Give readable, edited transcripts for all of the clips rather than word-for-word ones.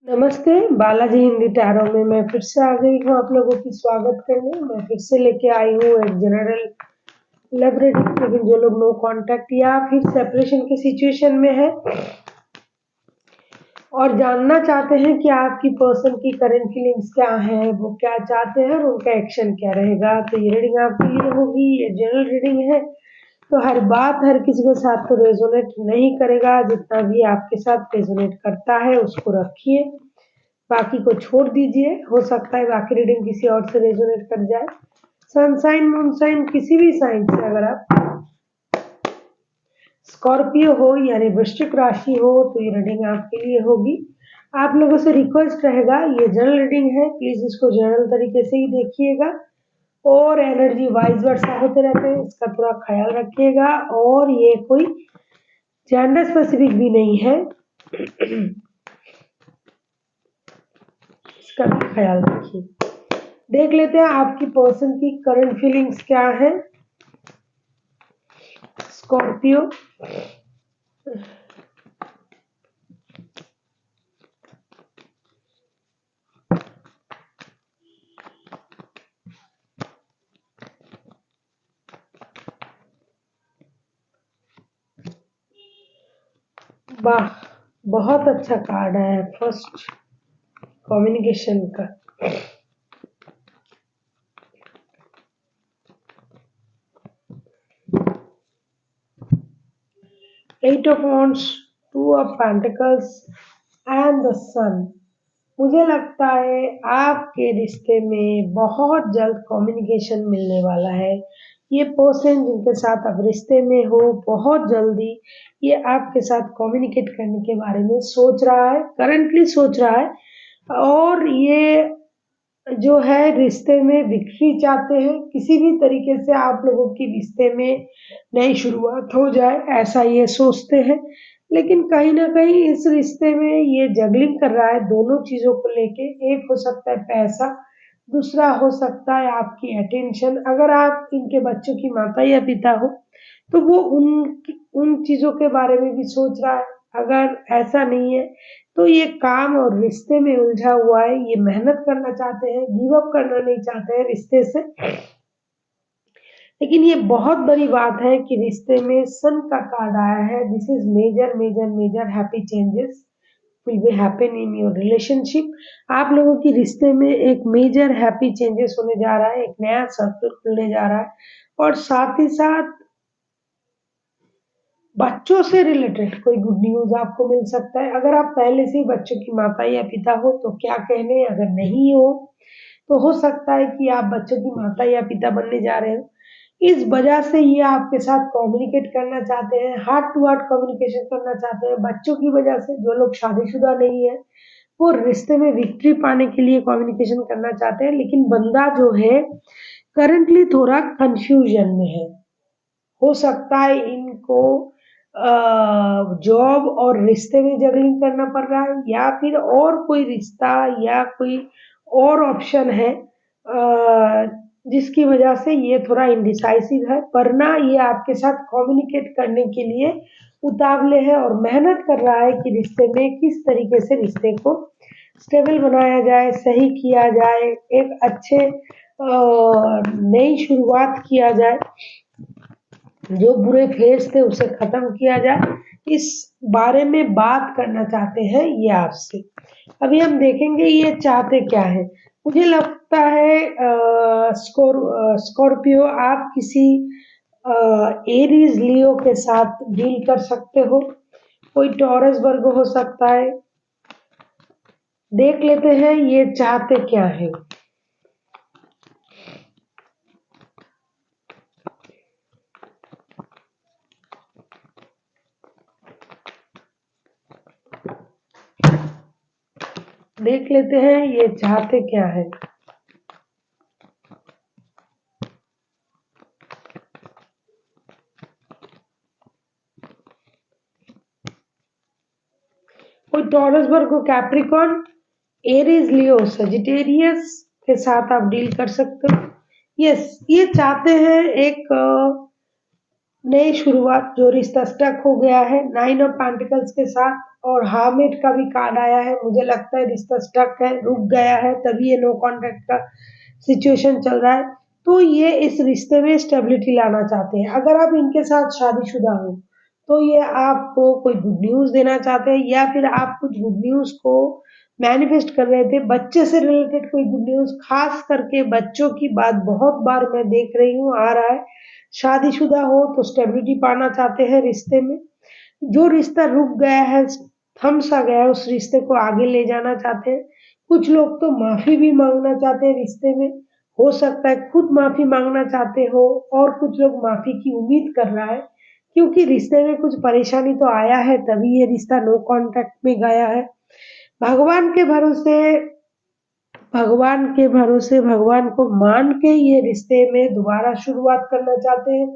नमस्ते, बालाजी हिंदी टैरो में मैं फिर से आ गई हूँ आप लोगों की स्वागत करने। मैं फिर से लेके आई हूँ एक जनरल लव रीडिंग। लेकिन जो लोग नो कांटेक्ट या फिर सेपरेशन के सिचुएशन में है और जानना चाहते हैं कि आपकी पर्सन की करंट फीलिंग्स क्या है, वो क्या चाहते हैं और उनका एक्शन क्या रहेगा, तो ये रीडिंग आपके लिए होगी। ये जनरल रीडिंग है तो हर बात हर किसी के साथ तो रेजोनेट नहीं करेगा। जितना भी आपके साथ रेजोनेट करता है उसको रखिए, बाकी को छोड़ दीजिए। हो सकता है बाकी रीडिंग किसी और से रेजोनेट कर जाए। सनसाइन मून साइन किसी भी साइन से, अगर आप स्कॉर्पियो हो यानी वृश्चिक राशि हो तो ये रीडिंग आपके लिए होगी। आप लोगों से रिक्वेस्ट रहेगा, ये जनरल रीडिंग है, प्लीज इसको जनरल तरीके से ही देखिएगा और एनर्जी वाइज वर्षा होते रहते हैं, इसका पूरा ख्याल रखिएगा। और ये कोई जेंडर स्पेसिफिक भी नहीं है, इसका भी ख्याल रखिए। देख लेते हैं आपकी पर्सन की करंट फीलिंग्स क्या है। स्कॉर्पियो, वाह, बहुत अच्छा कार्ड है फर्स्ट कम्युनिकेशन का। Eight of wands, two of pentacles and the sun. मुझे लगता है आपके रिश्ते में बहुत जल्द कम्युनिकेशन मिलने वाला है। ये पर्सन जिनके साथ आप रिश्ते में हो, बहुत जल्दी ये आपके साथ कम्युनिकेट करने के बारे में सोच रहा है, करंटली सोच रहा है। और ये जो है रिश्ते में विक्ट्री चाहते हैं, किसी भी तरीके से आप लोगों की रिश्ते में नई शुरुआत हो जाए, ऐसा ये सोचते हैं। लेकिन कहीं ना कहीं इस रिश्ते में ये जगलिंग कर रहा है दोनों चीजों को लेके। एक हो सकता है पैसा, दूसरा हो सकता है आपकी अटेंशन। अगर आप इनके बच्चों की माता या पिता हो तो वो उन चीजों के बारे में भी सोच रहा है। अगर ऐसा नहीं है तो ये काम और रिश्ते में उलझा हुआ है, ये मेहनत करना चाहते हैं, गिव अप करना नहीं चाहते हैं रिश्ते से। लेकिन ये बहुत बड़ी बात है कि रिश्ते में सन का कार्ड आया है। This is major major major happy changes will be happen in your relationship. आप लोगों की रिश्ते में एक मेजर हैप्पी चेंजेस होने जा रहा है, एक नया सर्कल खुलने जा रहा है। और साथ ही साथ बच्चों से रिलेटेड कोई गुड न्यूज आपको मिल सकता है। अगर आप पहले से ही बच्चों की माता या पिता हो तो क्या कहने, अगर नहीं हो तो हो सकता है कि आप बच्चों की माता या पिता बनने जा रहे हो। इस वजह से ये आपके साथ कम्युनिकेट करना चाहते हैं, हार्ट टू हार्ट कम्युनिकेशन करना चाहते हैं। बच्चों की वजह से जो लोग शादीशुदा नहीं है वो रिश्ते में विक्ट्री पाने के लिए कम्युनिकेशन करना चाहते हैं। लेकिन बंदा जो है करंटली थोड़ा कंफ्यूजन में है। हो सकता है इनको जॉब और रिश्ते में जगलिंग करना पड़ रहा है, या फिर और कोई रिश्ता या कोई और ऑप्शन है जिसकी वजह से ये थोड़ा इंडिसाइसिव है। वरना ये आपके साथ कम्युनिकेट करने के लिए उतावले है और मेहनत कर रहा है कि रिश्ते में किस तरीके से रिश्ते को स्टेबल बनाया जाए, सही किया जाए, एक अच्छे नई शुरुआत किया जाए, जो बुरे फेज थे उसे खत्म किया जाए। इस बारे में बात करना चाहते हैं ये आपसे। अभी हम देखेंगे ये चाहते क्या है। मुझे लगता है स्कॉर्पियो आप किसी एरीज लियो के साथ डील कर सकते हो। कोई टॉरस वर्ग हो सकता है। देख लेते हैं ये चाहते क्या है। देख लेते हैं ये चाहते क्या है। कोई टॉरस वर्ग को कैप्रिकॉन, एरीज लियो सजिटेरियस के साथ आप डील कर सकते हो। यस, ये चाहते हैं एक नई शुरुआत। जो रिश्ता स्टक हो गया है 9 ऑफ पेंटिकल्स के साथ, और हामिद का भी कार्ड आया है। मुझे लगता है रिश्ता स्टक है, रुक गया है, तभी ये नो कॉन्टैक्ट का सिचुएशन चल रहा है। तो ये इस रिश्ते में स्टेबिलिटी लाना चाहते हैं। अगर आप इनके साथ शादीशुदा हो तो ये आपको कोई गुड न्यूज़ देना चाहते हैं, या फिर आप कुछ गुड न्यूज़ को मैनिफेस्ट कर रहे थे, बच्चे से रिलेटेड कोई गुड न्यूज़। खास करके बच्चों की बात बहुत बार मैं देख रही हूँ आ रहा है। शादीशुदा हो तो स्टेबिलिटी पाना चाहते हैं रिश्ते में। जो रिश्ता रुक गया है, थम सा गया है, उस रिश्ते को आगे ले जाना चाहते हैं। कुछ लोग तो माफी भी मांगना चाहते हैं रिश्ते में। हो सकता है खुद माफी मांगना चाहते हो, और कुछ लोग माफी की उम्मीद कर रहा है, क्योंकि रिश्ते में कुछ परेशानी तो आया है, तभी ये रिश्ता नो कॉन्टैक्ट में गया है। भगवान के भरोसे भगवान को मान के ये रिश्ते में दोबारा शुरुआत करना चाहते हैं।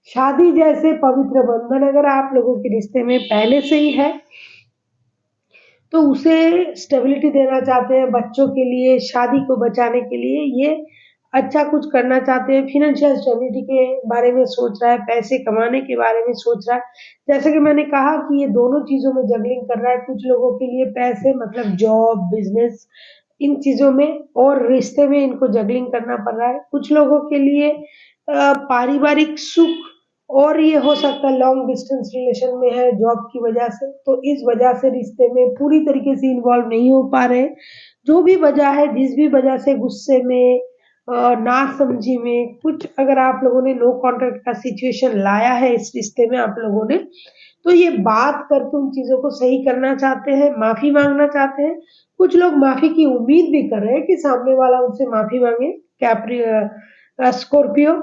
शादी जैसे पवित्र बंधन अगर आप लोगों के रिश्ते में पहले से ही है, तो उसे स्टेबिलिटी देना चाहते हैं। बच्चों के लिए, शादी को बचाने के लिए ये अच्छा कुछ करना चाहते हैं। फिनेंशियल स्टेबिलिटी के बारे में सोच रहा है, पैसे कमाने के बारे में सोच रहा है। जैसे कि मैंने कहा कि ये दोनों चीज़ों में जगलिंग कर रहा है। कुछ लोगों के लिए पैसे मतलब जॉब, बिज़नेस, इन चीज़ों में, और रिश्ते में इनको जगलिंग करना पड़ रहा है। कुछ लोगों के लिए पारिवारिक सुख, और ये हो सकता है लॉन्ग डिस्टेंस रिलेशन में है जॉब की वजह से, तो इस वजह से रिश्ते में पूरी तरीके से इन्वॉल्व नहीं हो पा रहे हैं। जो भी वजह है, जिस भी वजह से गुस्से में, नासमझी में, कुछ अगर आप लोगों ने नो कॉन्टैक्ट का सिचुएशन लाया है इस रिश्ते में आप लोगों ने, तो ये बात करके उन चीज़ों को सही करना चाहते हैं, माफ़ी माँगना चाहते हैं। कुछ लोग माफ़ी की उम्मीद भी कर रहे हैं कि सामने वाला उनसे माफ़ी माँगे। स्कॉर्पियो,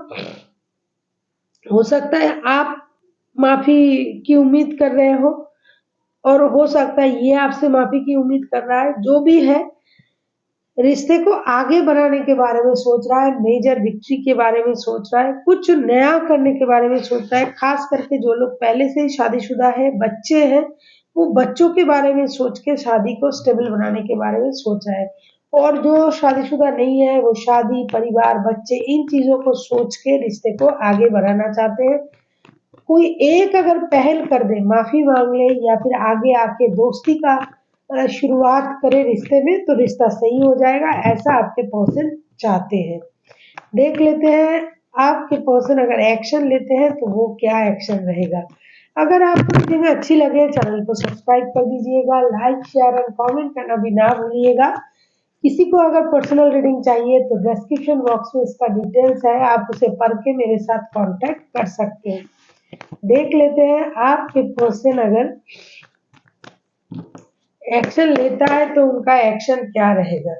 हो सकता है आप माफ़ी की उम्मीद कर रहे हो, और हो सकता है ये आपसे माफ़ी की उम्मीद कर रहा है। जो भी है, रिश्ते को आगे बढ़ाने के बारे में सोच रहा है, मेजर विक्ट्री के बारे में सोच रहा है, कुछ नया करने के बारे में सोच रहा है। खास करके जो लोग पहले से ही शादीशुदा है, बच्चे हैं, वो बच्चों के बारे में सोच के शादी को स्टेबल बनाने के बारे में सोच रहा है। और जो शादीशुदा नहीं है, वो शादी, परिवार, बच्चे, इन चीज़ों को सोच के रिश्ते को आगे बढ़ाना चाहते हैं। कोई एक अगर पहल कर दे, माफ़ी माँग ले, या फिर आगे आके दोस्ती का शुरुआत करे रिश्ते में, तो रिश्ता सही हो जाएगा, ऐसा आपके पर्सन चाहते हैं। देख लेते हैं आपके पर्सन अगर एक्शन लेते हैं तो वो क्या एक्शन रहेगा। अगर आपको रीडिंग अच्छी लगे, चैनल को सब्सक्राइब कर दीजिएगा, लाइक, शेयर और कमेंट करना भी ना भूलिएगा। किसी को अगर पर्सनल रीडिंग चाहिए तो डिस्क्रिप्शन बॉक्स में इसका डिटेल्स है, आप उसे पढ़ के मेरे साथ कांटेक्ट कर सकते हैं। देख लेते हैं आपके पर्सन अगर एक्शन लेता है तो उनका एक्शन क्या रहेगा।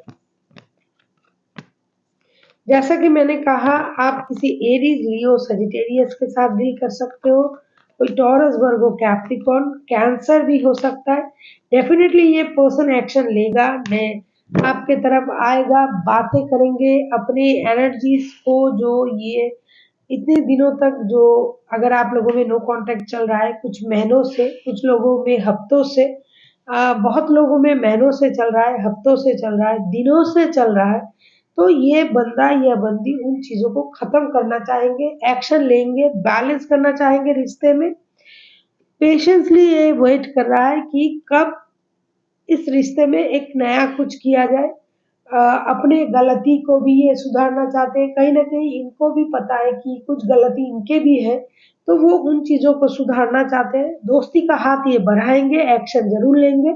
जैसा कि मैंने कहा, आप किसी एरीज, लियो, सजिटेरियस के साथ डील कर सकते हो। कोई टॉरस, वर्गो, कैप्रिकॉर्न, कैंसर भी हो सकता है। डेफिनेटली ये पर्सन एक्शन लेगा, मैं आपके तरफ आएगा, बातें करेंगे अपनी एनर्जीज को, जो ये इतने दिनों तक, जो अगर आप लोगों में नो कांटेक्ट चल रहा है कुछ महीनों से, कुछ लोगों में हफ्तों से, बहुत लोगों में महीनों से चल रहा है, हफ्तों से चल रहा है, दिनों से चल रहा है, तो ये बंदा या बंदी उन चीज़ों को ख़त्म करना चाहेंगे, एक्शन लेंगे, बैलेंस करना चाहेंगे रिश्ते में। पेशेंसली ये वेट कर रहा है कि कब इस रिश्ते में एक नया कुछ किया जाए। अपने गलती को भी ये सुधारना चाहते हैं। कहीं न कहीं इनको भी पता है कि कुछ गलती इनके भी है, तो वो उन चीज़ों को सुधारना चाहते हैं। दोस्ती का हाथ ये बढ़ाएँगे, एक्शन ज़रूर लेंगे,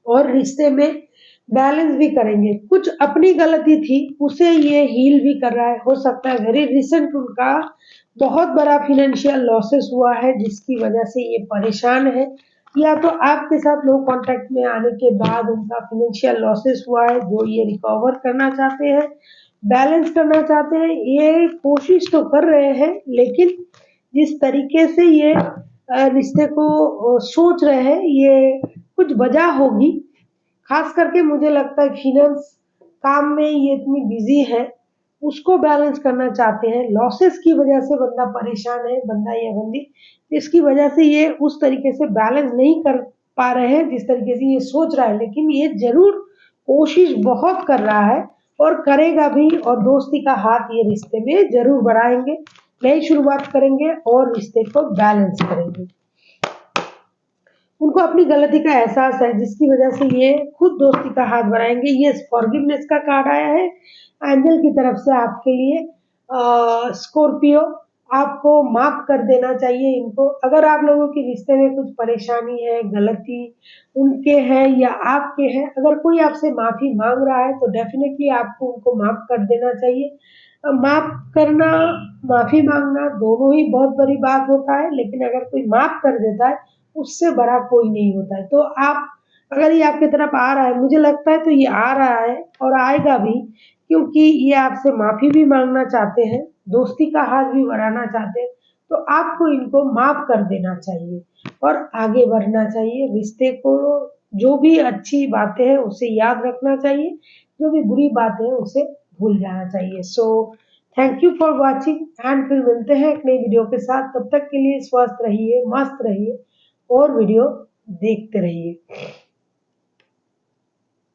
और रिश्ते में बैलेंस भी करेंगे। कुछ अपनी गलती थी, उसे ये हील भी कर रहा है। हो सकता है वेरी रिसेंट उनका बहुत बड़ा फ़ाइनेंशियल लॉसेस हुआ है, जिसकी वजह से ये परेशान है, या तो आपके साथ नो कॉन्टैक्ट में आने के बाद उनका फ़ाइनेंशियल लॉसेस हुआ है, जो ये रिकवर करना चाहते हैं, बैलेंस करना चाहते हैं। ये कोशिश तो कर रहे हैं, लेकिन जिस तरीके से ये रिश्ते को सोच रहे हैं, ये कुछ वजह होगी। खास करके मुझे लगता है फाइनेंस, काम में ये इतनी बिजी है, उसको बैलेंस करना चाहते हैं। लॉसेस की वजह से बंदा परेशान है, बंदा या बंदी, इसकी वजह से ये उस तरीके से बैलेंस नहीं कर पा रहे हैं जिस तरीके से ये सोच रहा है, लेकिन ये जरूर कोशिश बहुत कर रहा है, और करेगा भी, और दोस्ती का हाथ ये रिश्ते में जरूर बढ़ाएंगे, नई शुरुआत करेंगे और रिश्ते को बैलेंस करेंगे। उनको अपनी गलती का एहसास है जिसकी वजह से ये खुद दोस्ती का हाथ बढ़ाएंगे। ये फॉरगिवनेस का कार्ड आया है एंजल की तरफ से आपके लिए। स्कॉर्पियो, आपको माफ कर देना चाहिए इनको। अगर आप लोगों के रिश्ते में कुछ परेशानी है, गलती उनके है या आपके है, अगर कोई आपसे माफी मांग रहा है तो डेफिनेटली आपको उनको माफ कर देना चाहिए। माफ करना, माफी मांगना दोनों ही बहुत बड़ी बात होता है, लेकिन अगर कोई माफ कर देता है उससे बड़ा कोई नहीं होता है। तो आप, अगर ये आपकी तरफ आ रहा है, मुझे लगता है तो ये आ रहा है और आएगा भी, क्योंकि ये आपसे माफी भी मांगना चाहते हैं, दोस्ती का हाथ भी बढ़ाना चाहते हैं। तो आपको इनको माफ कर देना चाहिए और आगे बढ़ना चाहिए। रिश्ते को, जो भी अच्छी बातें हैं उसे याद रखना चाहिए, जो भी बुरी बातें हैं उसे भूल जाना चाहिए। So thank you for watching and फिर मिलते हैं एक नई वीडियो के साथ। तब तक के लिए स्वस्थ रहिए, मस्त रहिए और वीडियो देखते रहिए।